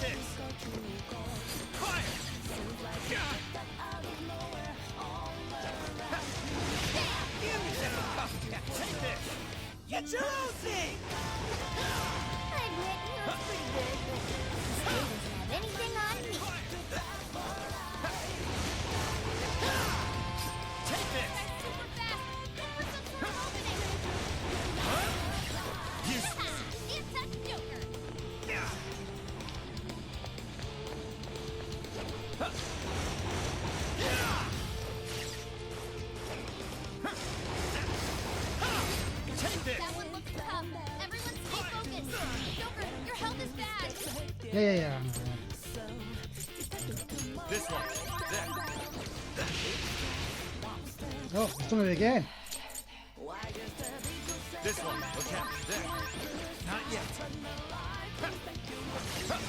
this! Fire! Take this! Get your own thing! I admit he was pretty good, but he doesn't have anything on me. Take this! Super fast! Go for some sort of opening! Useless! Can't touch Joker! Take this! That one looks tough. Everyone stay focused. Joker, your health is bad. Yeah. This one! There! Oh, he's done it again. This one! Okay, there! Not yet! Good thinking, Joker.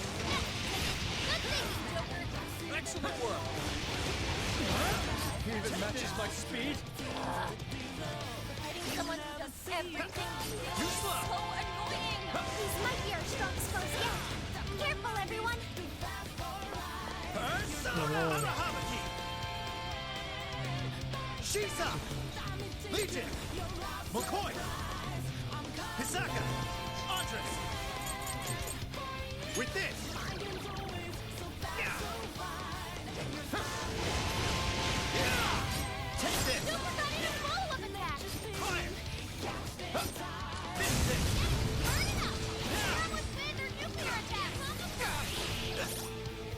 Excellent work! Even matches my speed? Fighting someone who does everything Too slow! so annoying. These might be our strongest foes yet. Careful, everyone. Persona Anahamaki! Shisa! Legion! McCoy! Hisaka! Andres! With this! Yeah. Take this! Joker got in a follow-up attack. Fire! This thing! Burn it up. That was their nuclear attack.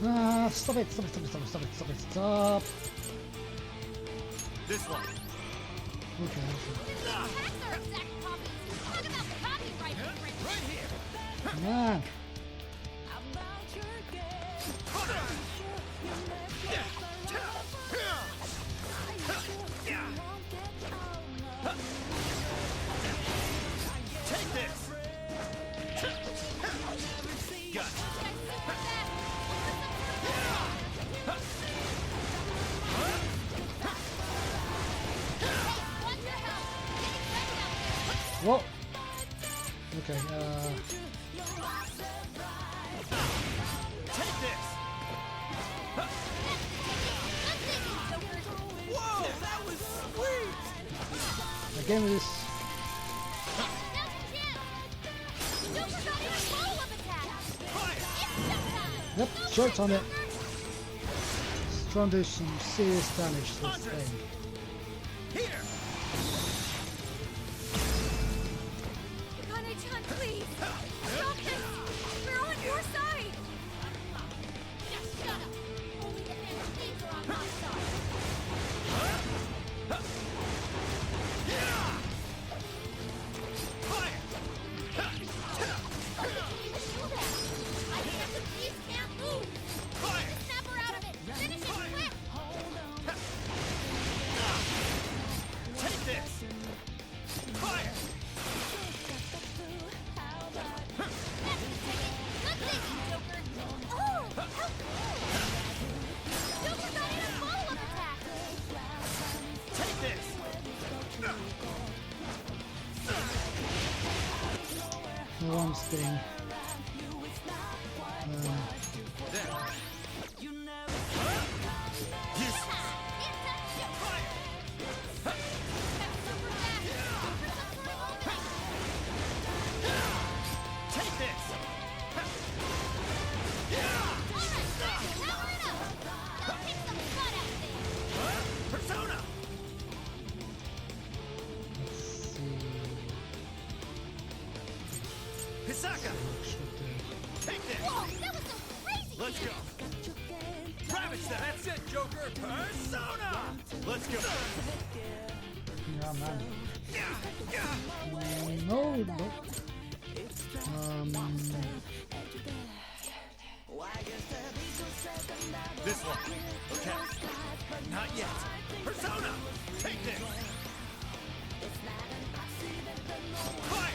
Ah, stop it. This one! Okay. Attacks are exact copies. Talk about copyright infringement. Right here! Come on. Take this! Got Super fast. Watch your health. Getting ready out there. What? Okay, Take this! Good thinking, Joker. Whoa, that was sweet! again with this. Now's your chance. Joker got in a follow-up attack. Fire! It's showtime. Yep, short on it. Let's try and do some serious damage to this thing. Here! Akane-chan, please. Stop this. We're on your side. Just shut up. Only the fans are on my side. Fire! I can't the thieves can't move. Fire! Snap her out of it. Finish it quick. Take this! Fire! Good thinking, Joker. Oh, how cool. Joker got in a follow-up attack. Take this! No arms thing. There. Useless! Can't touch Joker. Fire! Super fast. Go for some sort of opening. Take this! All right, power it up. Go kick some butt out there. Persona! Let's see. Hisaka! Should do. Take this! Whoa, that was so crazy. Let's go! Ravage that! That's it, Joker! Persona! Let's go! Yeah, man. Yeah! No, no. This one. Okay. Not yet. Persona! Take this! Fire!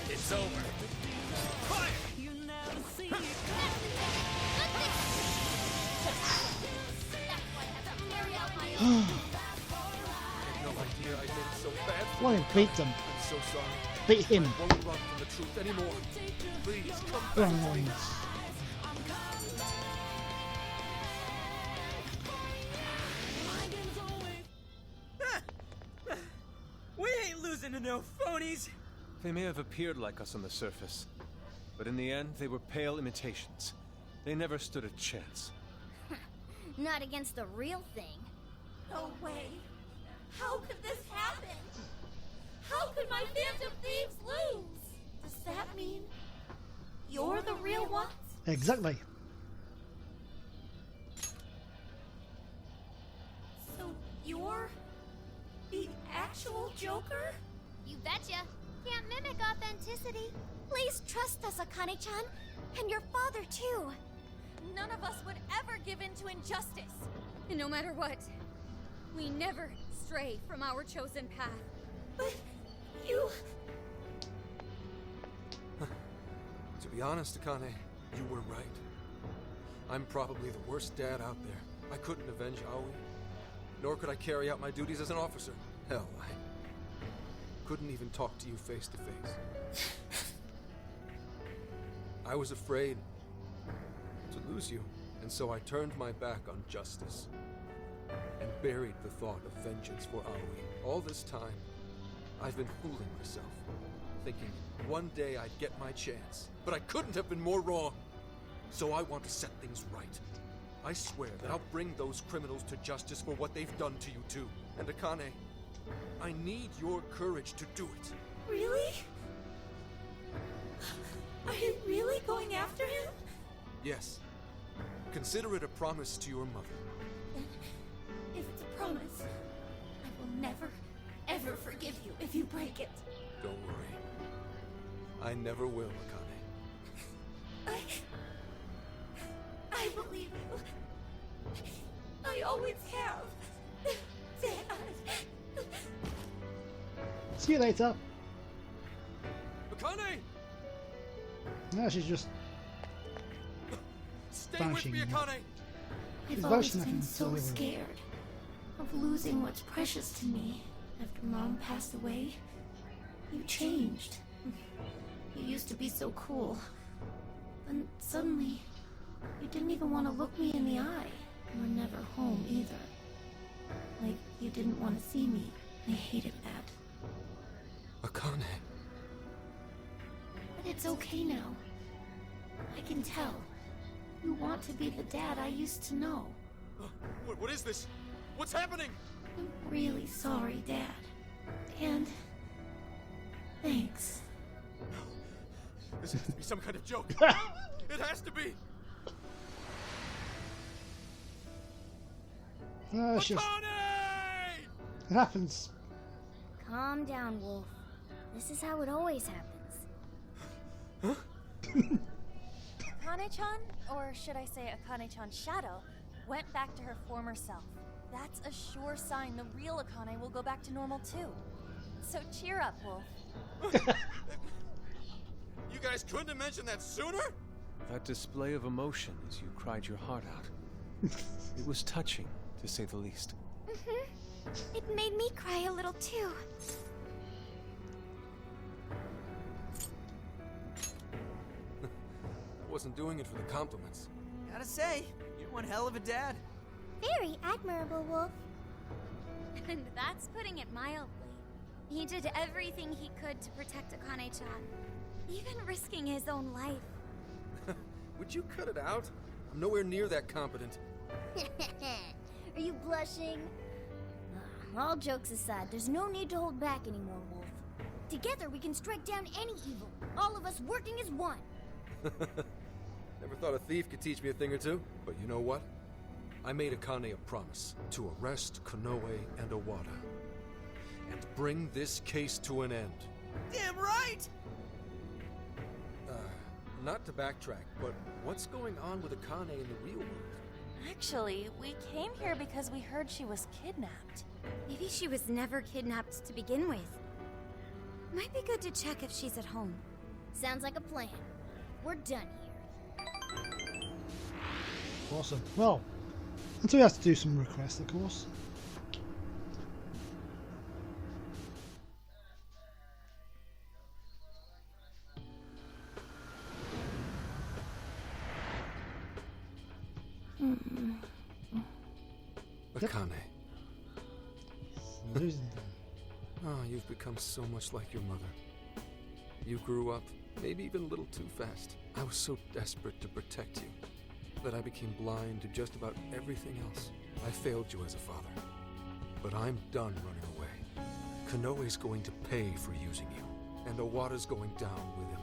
It's over. Fire! Nothing. No idea I did it so bad. Why beat them? I'm so sorry. Beat him. I won't run from the truth anymore. Please come back Wrong to me. ones. We ain't losing to no phonies. They may have appeared like us on the surface, but in the end, they were pale imitations. They never stood a chance. Not against the real thing. No way. How could this happen? How could my Phantom Thieves lose? Does that mean you're the real ones? Exactly. So you're the actual Joker? You betcha. Can't mimic authenticity. Please trust us, Akane-chan. And your father, too. None of us would ever give in to injustice. And no matter what, we never stray from our chosen path. But you... To be honest, Akane, you were right. I'm probably the worst dad out there. I couldn't avenge Aoi, nor could I carry out my duties as an officer. Hell, I couldn't even talk to you face to face. I was afraid to lose you, and so I turned my back on justice and buried the thought of vengeance for Aoi. All this time, I've been fooling myself, thinking one day I'd get my chance, but I couldn't have been more wrong. So I want to set things right. I swear that I'll bring those criminals to justice for what they've done to you too. And Akane, I need your courage to do it. Really? Are you really going after him? Yes. Consider it a promise to your mother. Then, if it's a promise, I will never, ever forgive you if you break it. Don't worry. I never will, Akane. I believe you. I always have. Dad. See you later. Akane! No, she's just Stay vanishing. with me, Akane! She's I've always vanishing been like so in scared of losing what's precious to me. After Mom passed away, you changed. You used to be so cool. Then suddenly, you didn't even want to look me in the eye. You were never home either. Like you didn't want to see me. I hated that. Akane. But it's okay now. I can tell. You want to be the dad I used to know. What is this? What's happening? I'm really sorry, Dad. And... thanks. This has to be some kind of joke. It has to be. No, it's just Akane! it happens. Calm down, Wolf. This is how it always happens. Akane-chan, or should I say Akane-chan's shadow, went back to her former self. That's a sure sign the real Akane will go back to normal too. So cheer up, Wolf. You guys couldn't have mentioned that sooner? That display of emotion as you cried your heart out. It was touching, to say the least. It made me cry a little too. I wasn't doing it for the compliments. Gotta say, you're one hell of a dad. Very admirable, Wolf. And that's putting it mildly. He did everything he could to protect Akane-chan, even risking his own life. Would you cut it out? I'm nowhere near that competent. Are you blushing? All jokes aside, there's no need to hold back anymore, Wolf. Together we can strike down any evil, all of us working as one. Never thought a thief could teach me a thing or two. But you know what? I made Akane a promise to arrest Konoe and Owada. And bring this case to an end. Damn right! Not to backtrack, but what's going on with Akane in the real world? Actually, we came here because we heard she was kidnapped. Maybe she was never kidnapped to begin with. Might be good to check if she's at home. Sounds like a plan. We're done here. Awesome. Well, until we have to do some requests, of course. Akane. Losing them. Oh, you've become so much like your mother. You grew up, maybe even a little too fast. I was so desperate to protect you that I became blind to just about everything else. I failed you as a father. But I'm done running away. Konoe's going to pay for using you, and Owada's going down with him.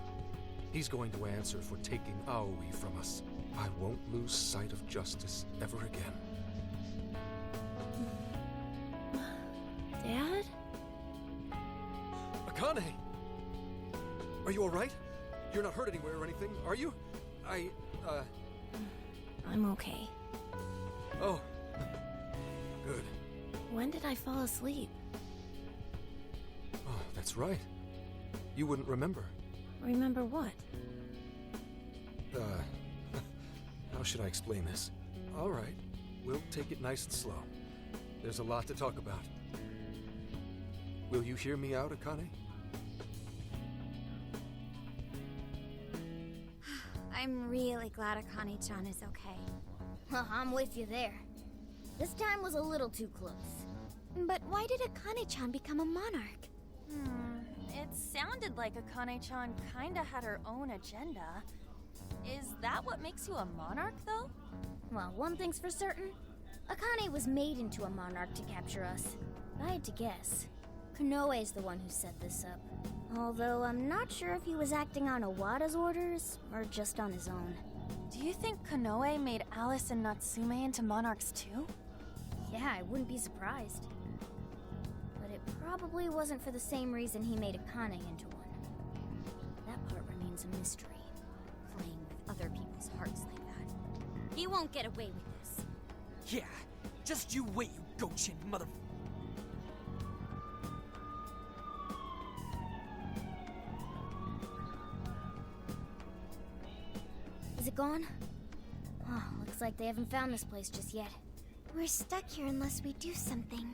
He's going to answer for taking Aoi from us. I won't lose sight of justice ever again. Dad? Akane! Are you alright? You're not hurt anywhere or anything, are you? I'm okay. Oh. Good. When did I fall asleep? Oh, that's right. You wouldn't remember. Remember what? How should I explain this? Alright, we'll take it nice and slow. There's a lot to talk about. Will you hear me out, Akane? I'm really glad Akane-chan is okay. I'm with you there. This time was a little too close. But why did Akane-chan become a monarch? It sounded like Akane-chan kinda had her own agenda. Is that what makes you a monarch, though? Well, one thing's for certain. Akane was made into a monarch to capture us. If I had to guess, Konoe's the one who set this up. Although I'm not sure if he was acting on Owada's orders or just on his own. Do you think Konoe made Alice and Natsume into monarchs too? Yeah, I wouldn't be surprised. But it probably wasn't for the same reason he made Akane into one. That part remains a mystery. Playing with other people's hearts like that. He won't get away with this. Yeah, just you wait, you goat-chin mother... Is it gone? Oh, looks like they haven't found this place just yet. We're stuck here unless we do something.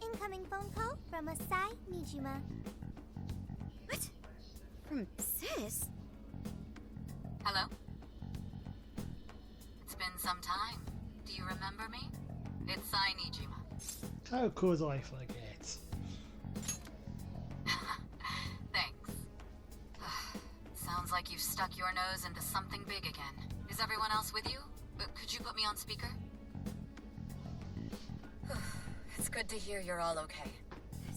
Incoming phone call from Asai Nijima. What? From Sis? Hello? It's been some time. Do you remember me? It's Sai Nijima. How could I forget? Thanks. Sounds like you've stuck your nose into something big again. Is everyone else with you? Could you put me on speaker? It's good to hear you're all okay.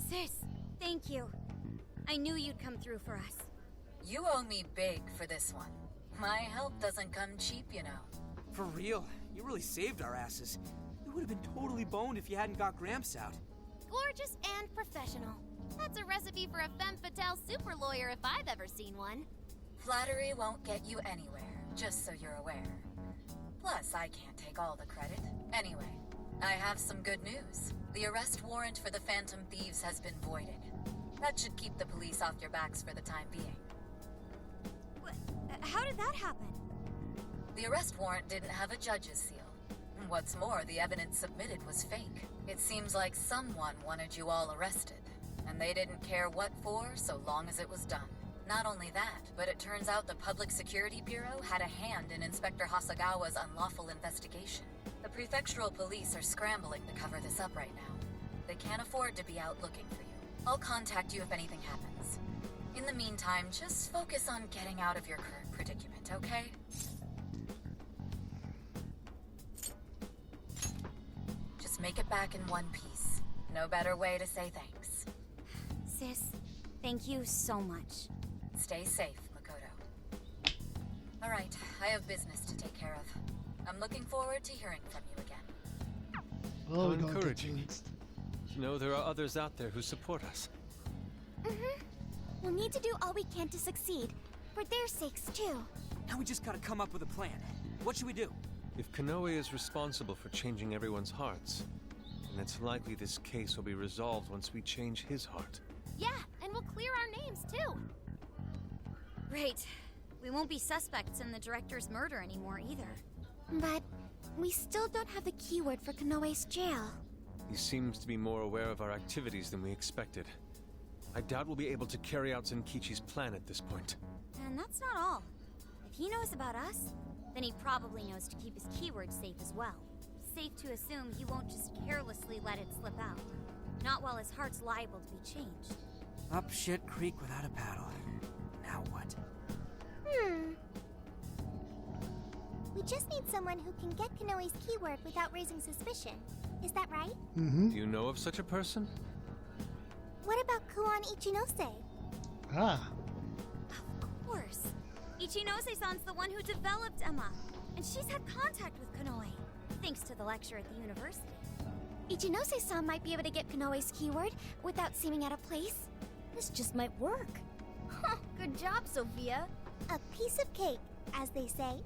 Sis, thank you. I knew you'd come through for us. You owe me big for this one. My help doesn't come cheap, you know. For real, you really saved our asses. We would have been totally boned if you hadn't got Gramps out. Gorgeous and professional. That's a recipe for a femme fatale super lawyer if I've ever seen one. Flattery won't get you anywhere, just so you're aware. Plus, I can't take all the credit. Anyway, I have some good news. The arrest warrant for the Phantom Thieves has been voided. That should keep the police off your backs for the time being. How did that happen? The arrest warrant didn't have a judge's seal. What's more, the evidence submitted was fake. It seems like someone wanted you all arrested, and they didn't care what for so long as it was done. Not only that, but it turns out the Public Security Bureau had a hand in Inspector Hasagawa's unlawful investigation. The prefectural police are scrambling to cover this up right now. They can't afford to be out looking for you. I'll contact you if anything happens. In the meantime, just focus on getting out of your current predicament, okay? Just make it back in one piece. No better way to say thanks. Sis, thank you so much. Stay safe, Makoto. All right, I have business to take care of. I'm looking forward to hearing from you again. Well, we got encouraging. next. To know there are others out there who support us. We'll need to do all we can to succeed. For their sakes, too. Now we just gotta come up with a plan. What should we do? If Konoe is responsible for changing everyone's hearts, then it's likely this case will be resolved once we change his heart. Yeah, and we'll clear our names, too. Great. We won't be suspects in the director's murder anymore either. But we still don't have the keyword for Konoe's jail. He seems to be more aware of our activities than we expected. I doubt we'll be able to carry out Zenkichi's plan at this point. And that's not all. If he knows about us, Then he probably knows to keep his keywords safe as well. Safe to assume he won't just carelessly let it slip out. Not while his heart's liable to be changed. Up shit creek without a paddle. Now what? We just need someone who can get Kanoe's keyword without raising suspicion. Is that right? Mm-hmm. Do you know of such a person? What about Kuon Ichinose? Ah. Of course. Ichinose-san's the one who developed Emma. And she's had contact with Kanoe, thanks to the lecture at the university. Ichinose-san might be able to get Kanoe's keyword without seeming out of place. This just might work. Good job, Sophia. A piece of cake, as they say.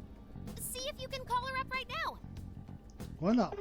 See if you can call her up right now. Why not?